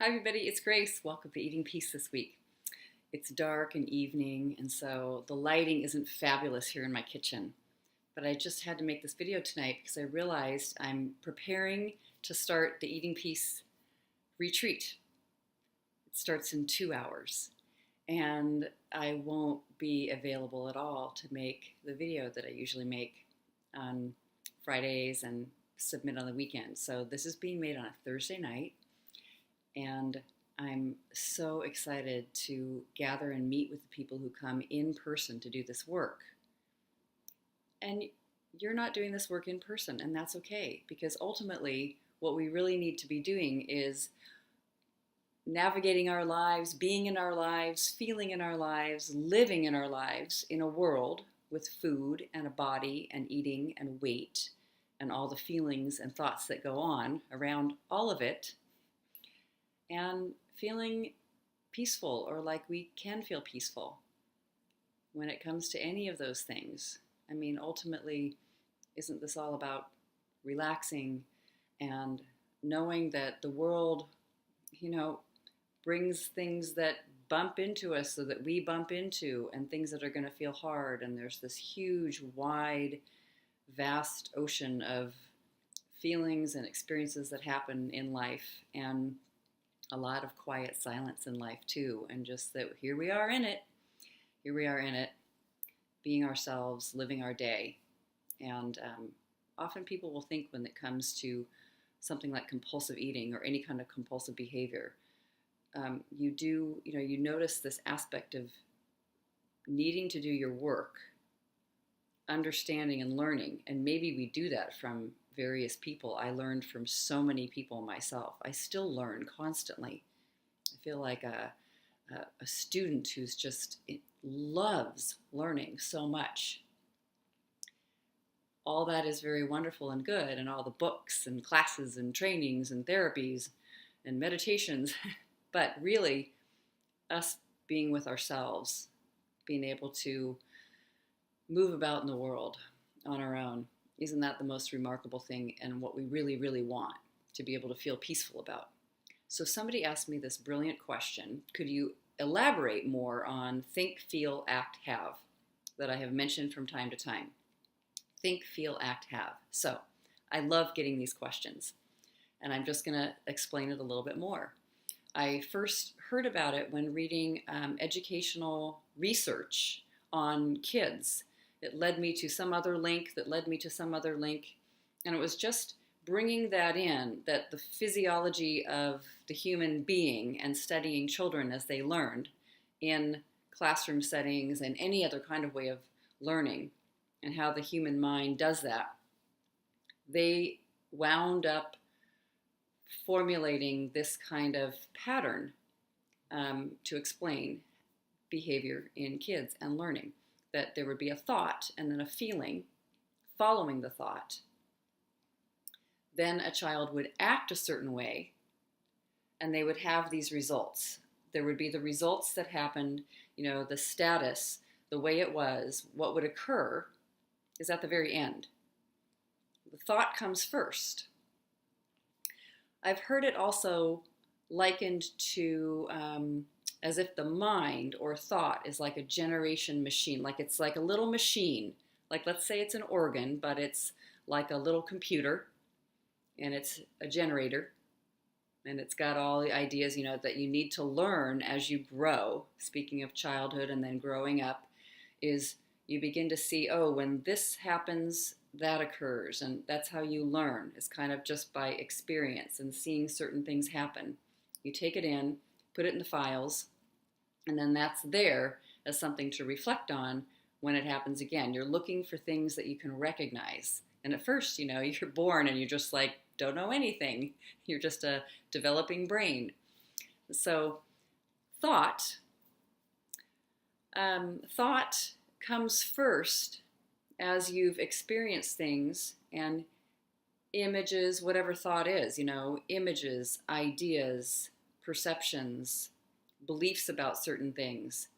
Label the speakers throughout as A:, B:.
A: Hi everybody, it's Grace. Welcome to Eating Peace this week. It's dark and evening, and so the lighting isn't fabulous here in my kitchen. But I just had to make this video tonight because I realized I'm preparing to start the Eating Peace retreat. It starts in 2 hours, and I won't be available at all to make the video that I usually make on Fridays and submit on the weekend. So this is being made on a Thursday night. And I'm so excited to gather and meet with the people who come in person to do this work. And you're not doing this work in person, and that's okay, because ultimately what we really need to be doing is navigating our lives, being in our lives, feeling in our lives, living in our lives in a world with food and a body and eating and weight and all the feelings and thoughts that go on around all of it, and feeling peaceful, or like we can feel peaceful when it comes to any of those things. I mean, ultimately, isn't this all about relaxing and knowing that the world, brings things that bump into us so that we bump into, and things that are going to feel hard, and there's this huge, wide, vast ocean of feelings and experiences that happen in life, and a lot of quiet silence in life too, and just that here we are in it, being ourselves, living our day. And often people will think, when it comes to something like compulsive eating or any kind of compulsive behavior, you notice this aspect of needing to do your work, understanding and learning, and maybe we do that from various people. I learned from so many people myself. I still learn constantly. I feel like a student who's just loves learning so much. All that is very wonderful and good, and all the books and classes and trainings and therapies and meditations, but really us being with ourselves, being able to move about in the world on our own. Isn't that the most remarkable thing, and what we really, really want to be able to feel peaceful about? So somebody asked me this brilliant question: could you elaborate more on think, feel, act, have, that I have mentioned from time to time? Think, feel, act, have. So I love getting these questions, and I'm just going to explain it a little bit more. I first heard about it when reading educational research on kids. It led me to some other link that led me to some other link. And it was just bringing that in, that the physiology of the human being, and studying children as they learned in classroom settings and any other kind of way of learning, and how the human mind does that. They wound up formulating this kind of pattern to explain behavior in kids and learning. That there would be a thought and then a feeling following the thought. Then a child would act a certain way, and they would have these results. There would be the results that happened, the status, the way it was, what would occur is at the very end. The thought comes first. I've heard it also likened to as if the mind or thought is like a generation machine, like it's like a little machine. Like, let's say it's an organ, but it's like a little computer, and it's a generator, and it's got all the ideas, that you need to learn as you grow. Speaking of childhood and then growing up, is you begin to see, when this happens, that occurs, and that's how you learn, is kind of just by experience and seeing certain things happen. You take it in, put it in the files, and then that's there as something to reflect on when it happens again. You're looking for things that you can recognize. And at first, you're born and you're just like, don't know anything. You're just a developing brain. So thought comes first as you've experienced things, and images, whatever thought is, images, ideas, perceptions, beliefs about certain things.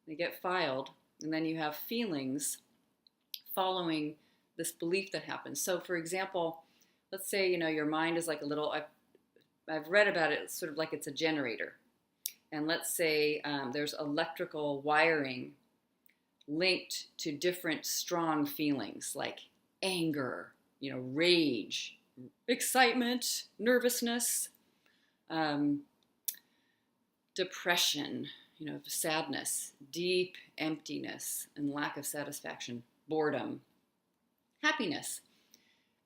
A: They get filed, and then you have feelings following this belief that happens. So for example, let's say, your mind is like a little, I've read about it sort of like it's a generator. And let's say there's electrical wiring linked to different strong feelings like anger, rage, excitement, nervousness, um, depression, sadness, deep emptiness and lack of satisfaction, boredom, happiness.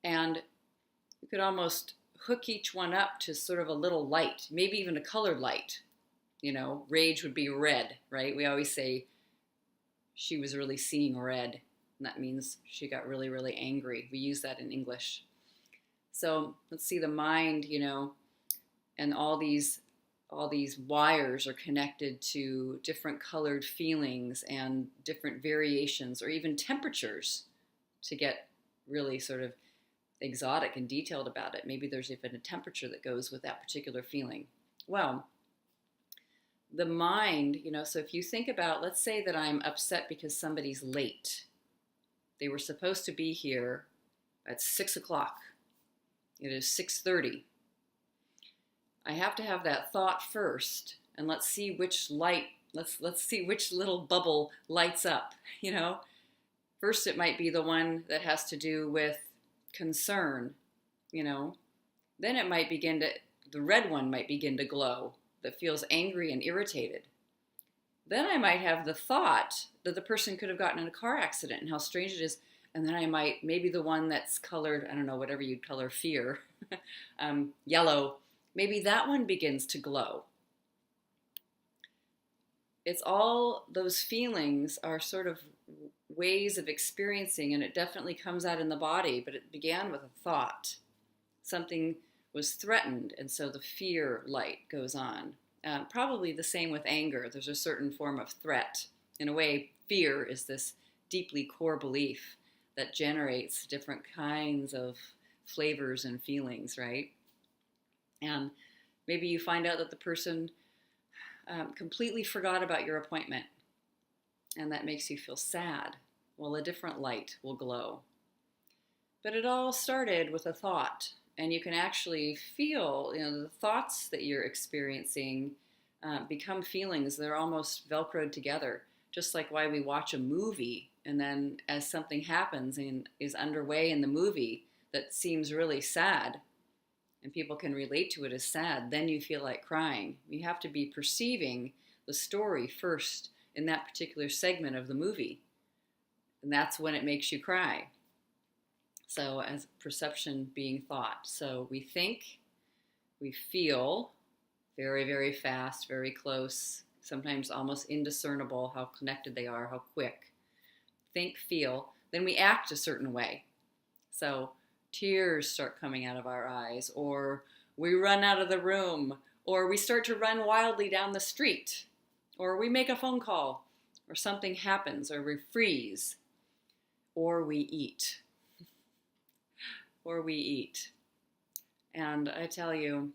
A: And you could almost hook each one up to sort of a little light, maybe even a colored light. Rage would be red, right? We always say she was really seeing red, and that means she got really, really angry. We use that in English. So let's see the mind, and all these wires are connected to different colored feelings and different variations or even temperatures to get really sort of exotic and detailed about it. Maybe there's even a temperature that goes with that particular feeling. Well, the mind, so if you think about, let's say that I'm upset because somebody's late. They were supposed to be here at 6 o'clock. It is 6:30. I have to have that thought first, and let's see which little bubble lights up, First it might be the one that has to do with concern, Then it might the red one might begin to glow, that feels angry and irritated. Then I might have the thought that the person could have gotten in a car accident and how strange it is. And then maybe the one that's colored, I don't know, whatever you'd color fear, yellow, maybe that one begins to glow. It's all those feelings are sort of ways of experiencing, and it definitely comes out in the body, but it began with a thought. Something was threatened, and so the fear light goes on. Probably the same with anger. There's a certain form of threat. In a way, fear is this deeply core belief that generates different kinds of flavors and feelings, right? And maybe you find out that the person completely forgot about your appointment, and that makes you feel sad. Well, a different light will glow. But it all started with a thought. And you can actually feel, the thoughts that you're experiencing become feelings. They're almost Velcroed together, just like why we watch a movie. And then as something happens and is underway in the movie that seems really sad, and people can relate to it as sad, then you feel like crying. You have to be perceiving the story first in that particular segment of the movie. And that's when it makes you cry. So as perception being thought. So we think, we feel very, very fast, very close, sometimes almost indiscernible how connected they are, how quick. Think, feel, then we act a certain way. So tears start coming out of our eyes, or we run out of the room, or we start to run wildly down the street, or we make a phone call, or something happens, or we freeze, or we eat. Or we eat. And I tell you,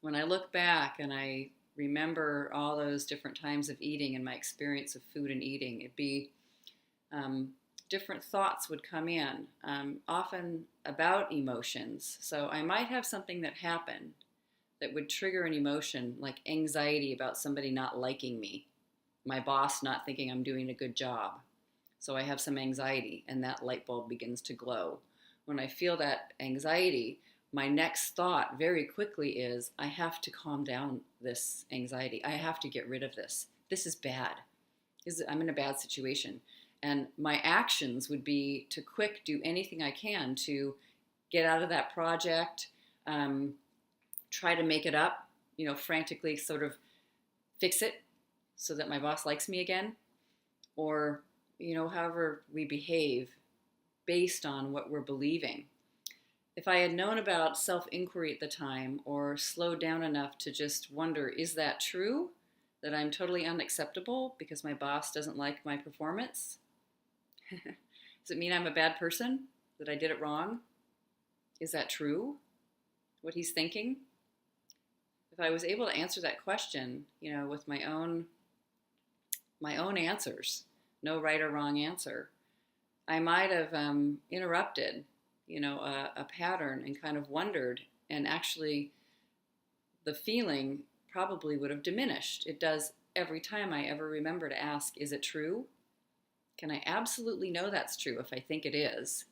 A: when I look back and I remember all those different times of eating and my experience of food and eating, it'd be different thoughts would come in, often about emotions. So I might have something that happened that would trigger an emotion like anxiety about somebody not liking me, my boss not thinking I'm doing a good job. So I have some anxiety, and that light bulb begins to glow. When I feel that anxiety, my next thought very quickly is, I have to calm down this anxiety. I have to get rid of this. This is bad. I'm in a bad situation. And my actions would be to quick do anything I can to get out of that project, try to make it up, frantically sort of fix it so that my boss likes me again. Or, however we behave based on what we're believing. If I had known about self-inquiry at the time, or slowed down enough to just wonder, is that true? That I'm totally unacceptable because my boss doesn't like my performance? Does it mean I'm a bad person? That I did it wrong? Is that true? What he's thinking? If I was able to answer that question, with my own answers, no right or wrong answer, I might have interrupted, a pattern and kind of wondered and actually the feeling probably would have diminished. It does every time I ever remember to ask, is it true? Can I absolutely know that's true if I think it is?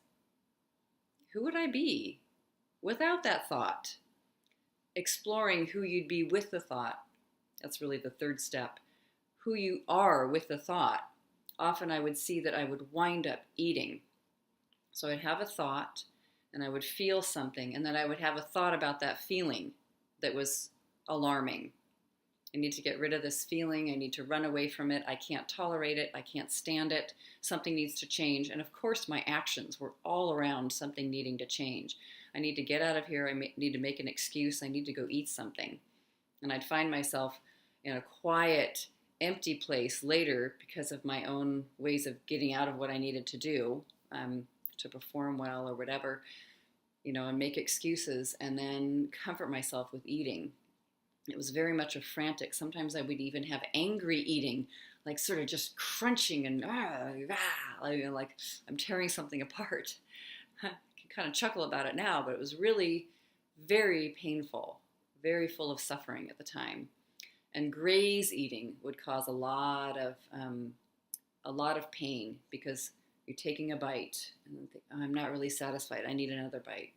A: Who would I be without that thought? Exploring who you'd be with the thought. That's really the third step. Who you are with the thought. Often I would see that I would wind up eating. So I'd have a thought and I would feel something, and then I would have a thought about that feeling that was alarming. I need to get rid of this feeling. I need to run away from it. I can't tolerate it. I can't stand it. Something needs to change. And of course, my actions were all around something needing to change. I need to get out of here. I need to make an excuse. I need to go eat something. And I'd find myself in a quiet, empty place later because of my own ways of getting out of what I needed to do, to perform well or whatever, and make excuses and then comfort myself with eating. It was very much a frantic. Sometimes I would even have angry eating, like sort of just crunching and like I'm tearing something apart. I can kind of chuckle about it now, but it was really very painful, very full of suffering at the time. And graze eating would cause a lot of pain because you're taking a bite and then think, oh, I'm not really satisfied. I need another bite.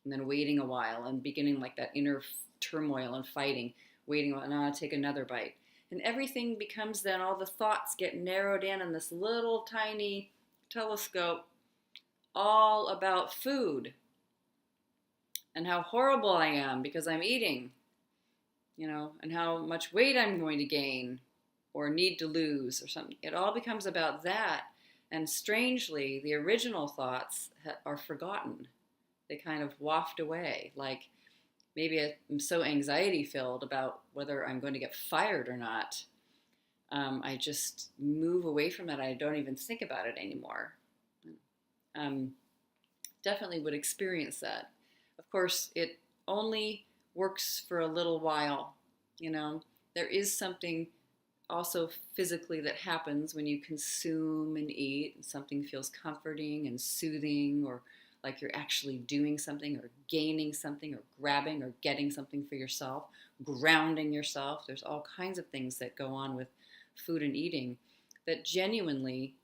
A: And then waiting a while and beginning like that inner turmoil and fighting, waiting a while, now I'll take another bite. And everything becomes then, all the thoughts get narrowed in this little tiny telescope, all about food and how horrible I am because I'm eating, and how much weight I'm going to gain or need to lose or something. It all becomes about that. And strangely, the original thoughts are forgotten. They kind of waft away. Like maybe I'm so anxiety filled about whether I'm going to get fired or not. I just move away from it. I don't even think about it anymore. Definitely would experience that. Of course, it only works for a little while. There is something also physically that happens when you consume and eat, and something feels comforting and soothing, or like you're actually doing something or gaining something or grabbing or getting something for yourself, grounding yourself. There's all kinds of things that go on with food and eating that genuinely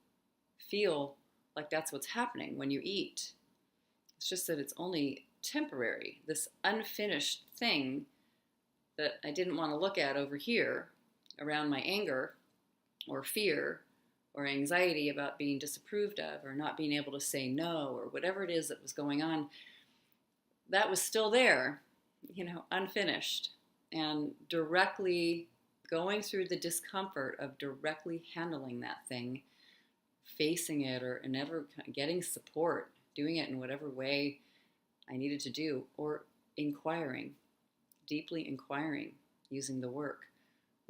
A: feel like that's what's happening when you eat. It's just that it's only temporary, this unfinished thing that I didn't want to look at over here around my anger or fear or anxiety about being disapproved of or not being able to say no or whatever it is that was going on. That was still there, unfinished, and directly going through the discomfort of directly handling that thing, facing it, or never getting support, doing it in whatever way I needed to do, or inquiring, deeply inquiring, using the work.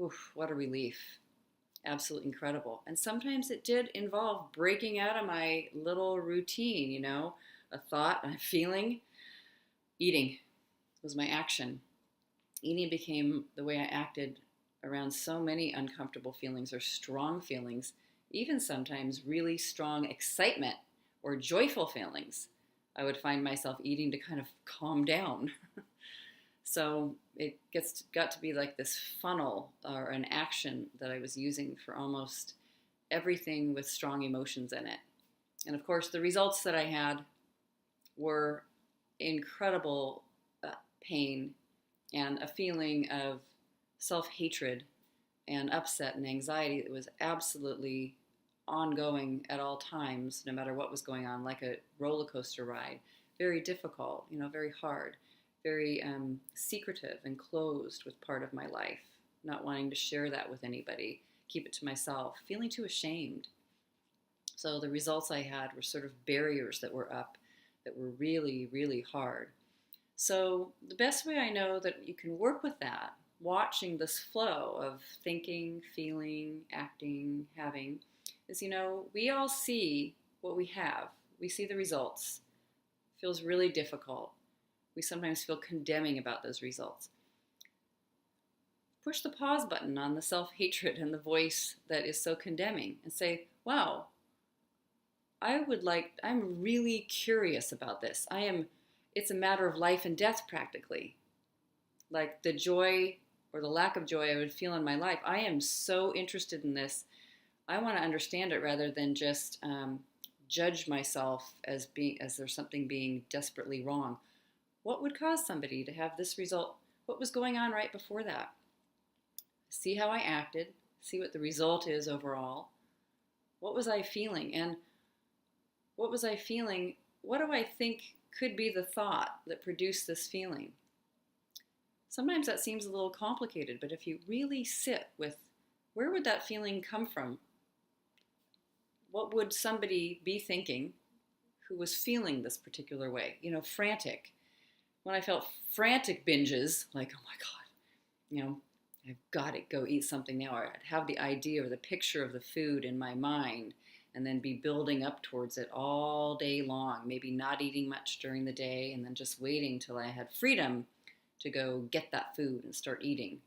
A: Oof, what a relief. Absolutely incredible. And sometimes it did involve breaking out of my little routine, a thought, a feeling. Eating was my action. Eating became the way I acted around so many uncomfortable feelings or strong feelings, even sometimes really strong excitement or joyful feelings. I would find myself eating to kind of calm down. So it got to be like this funnel or an action that I was using for almost everything with strong emotions in it. And of course, the results that I had were incredible pain and a feeling of self-hatred and upset and anxiety that was absolutely ongoing at all times, no matter what was going on, like a roller coaster ride. Very difficult, very hard. Very secretive and closed with part of my life, not wanting to share that with anybody, keep it to myself, feeling too ashamed. So the results I had were sort of barriers that were up that were really, really hard. So the best way I know that you can work with that, watching this flow of thinking, feeling, acting, having, is, we all see what we have. We see the results. It feels really difficult. We sometimes feel condemning about those results. Push the pause button on the self-hatred and the voice that is so condemning and say, wow, I'm really curious about this. It's a matter of life and death practically. like the joy or the lack of joy I would feel in my life. I am so interested in this. I want to understand it rather than just judge myself as there's something being desperately wrong. What would cause somebody to have this result? What was going on right before that? See how I acted, see what the result is overall. What was I feeling? And what was I feeling? What do I think could be the thought that produced this feeling? Sometimes that seems a little complicated, but if you really sit with where would that feeling come from? What would somebody be thinking who was feeling this particular way? Frantic. When I felt frantic binges, like, oh my God, I've got to go eat something now. Or I'd have the idea or the picture of the food in my mind and then be building up towards it all day long, maybe not eating much during the day and then just waiting till I had freedom to go get that food and start eating.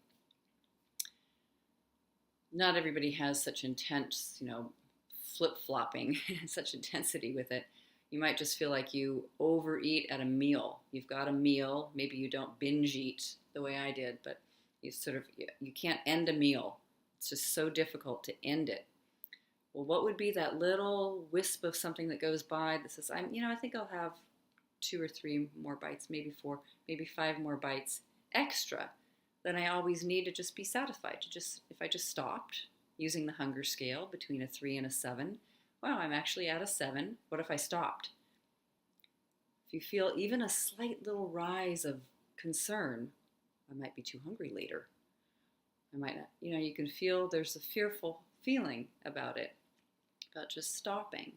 A: Not everybody has such intense, flip-flopping, such intensity with it. You might just feel like you overeat at a meal. You've got a meal. Maybe you don't binge eat the way I did, but you can't end a meal. It's just so difficult to end it. Well, what would be that little wisp of something that goes by that says, I think I'll have 2 or 3 more bites, maybe 4, maybe 5 more bites extra than I always need to just be satisfied. If I just stopped using the hunger scale between a 3 and a 7, wow, I'm actually at a 7. What if I stopped? If you feel even a slight little rise of concern, I might be too hungry later. I might not, you can feel there's a fearful feeling about it, about just stopping.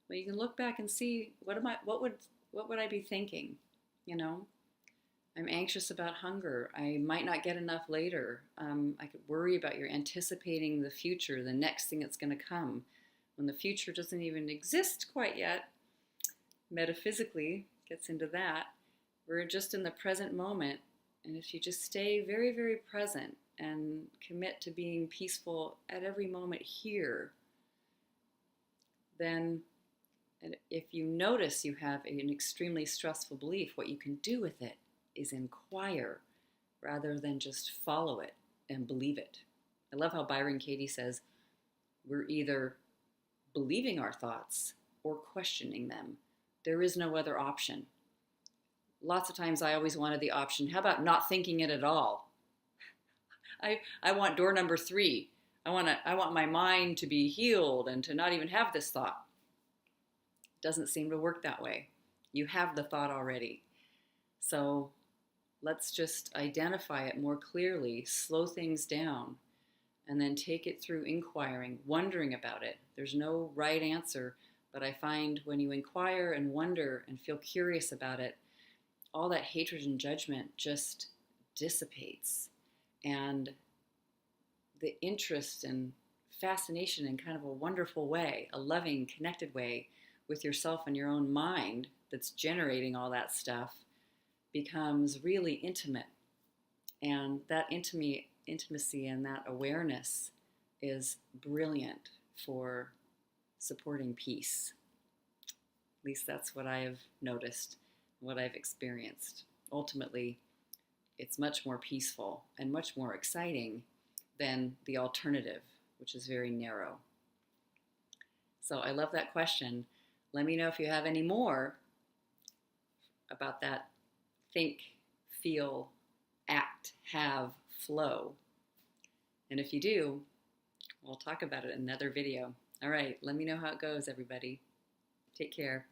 A: Well, you can look back and see what would I be thinking? I'm anxious about hunger. I might not get enough later. I could worry about you're anticipating the future, the next thing that's going to come, when the future doesn't even exist quite yet. Metaphysically, gets into that. We're just in the present moment, and if you just stay very, very present and commit to being peaceful at every moment here, then if you notice you have an extremely stressful belief, what you can do with it is inquire rather than just follow it and believe it. I love how Byron Katie says, we're either believing our thoughts or questioning them. There is no other option. Lots of times I always wanted the option, how about not thinking it at all? I want door number 3. I want my mind to be healed and to not even have this thought. It doesn't seem to work that way. You have the thought already. So let's just identify it more clearly, slow things down, and then take it through inquiring, wondering about it. There's no right answer, but I find when you inquire and wonder and feel curious about it, all that hatred and judgment just dissipates. And the interest and fascination in kind of a wonderful way, a loving, connected way with yourself and your own mind that's generating all that stuff becomes really intimate. And that intimacy and that awareness is brilliant for supporting peace. At least that's what I have noticed, what I've experienced. Ultimately, it's much more peaceful and much more exciting than the alternative, which is very narrow. So I love that question. Let me know if you have any more about that think, feel, act, have, flow. And if you do, we'll talk about it in another video. All right, let me know how it goes, everybody. Take care.